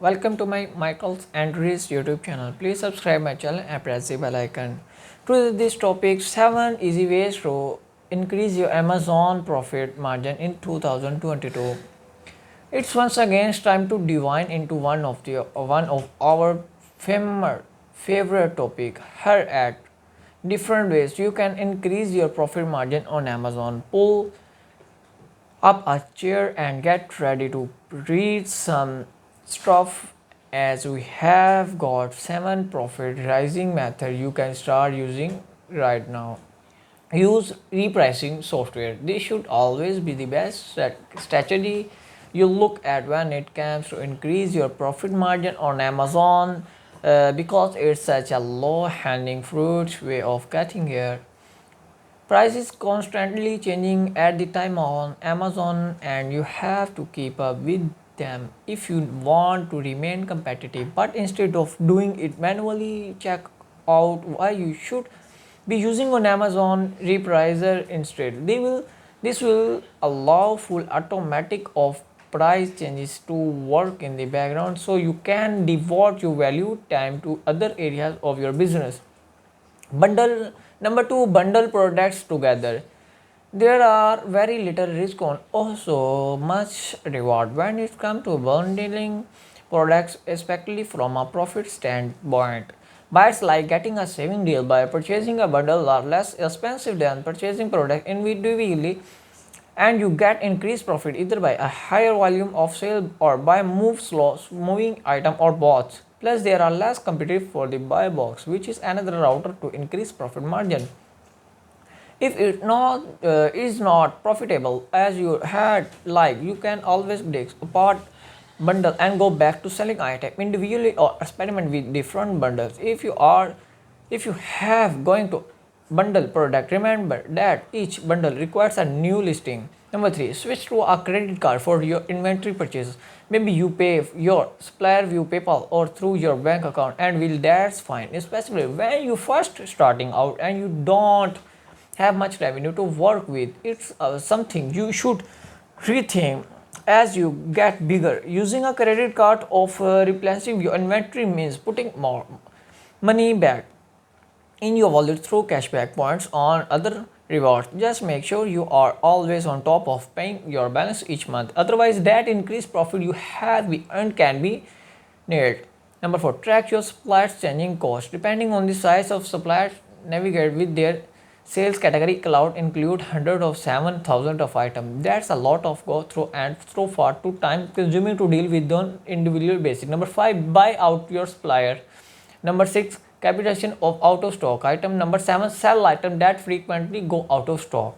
Welcome to my Michael's Andrews YouTube channel. Please subscribe my channel and press the bell icon. To this topic, 7 easy ways to increase your Amazon profit margin in 2022. It's once again time to divine into one of our favorite topic here at different ways you can increase your profit margin on Amazon. Pull up a chair and get ready to read some stuff as we have got 7 profit rising method you can start using right now. Use repricing software. This should always be the best strategy you look at when it comes to increase your profit margin on Amazon, because it's such a low hanging fruit way of getting here. Price is constantly changing at the time on Amazon and you have to keep up with them if you want to remain competitive. But instead of doing it manually, check out why you should be using on Amazon repricer instead. This will allow full automatic of price changes to work in the background so you can devote your value time to other areas of your business. Bundle number 2, bundle products together. There are very little risk on also much reward when it comes to bundling products, especially from a profit standpoint. Bites like getting a saving deal by purchasing a bundle are less expensive than purchasing product individually, and you get increased profit either by a higher volume of sale or by moving item or bots. Plus there are less competitive for the buy box, which is another router to increase profit margin. If it not is not profitable as you had like, you can always break apart bundle and go back to selling item individually or experiment with different bundles. If you have going to bundle product, remember that each bundle requires a new listing. Number 3, switch to a credit card for your inventory purchases. Maybe you pay your supplier via PayPal or through your bank account, and will that's fine, especially when you first starting out and you don't have much revenue to work with. It's something you should rethink as you get bigger. Using a credit card of replenishing your inventory means putting more money back in your wallet through cashback points on other rewards. Just make sure you are always on top of paying your balance each month. Otherwise, that increased profit you have earned can be nailed. Number 4, track your suppliers' changing cost. Depending on the size of suppliers, navigate with their sales category. Cloud include hundreds of 7,000 of items. That's a lot of go through and so far too time consuming to deal with on individual basis. Number 5, buy out your supplier. Number 6, capitalization of out of stock item. Number 7, sell item that frequently go out of stock.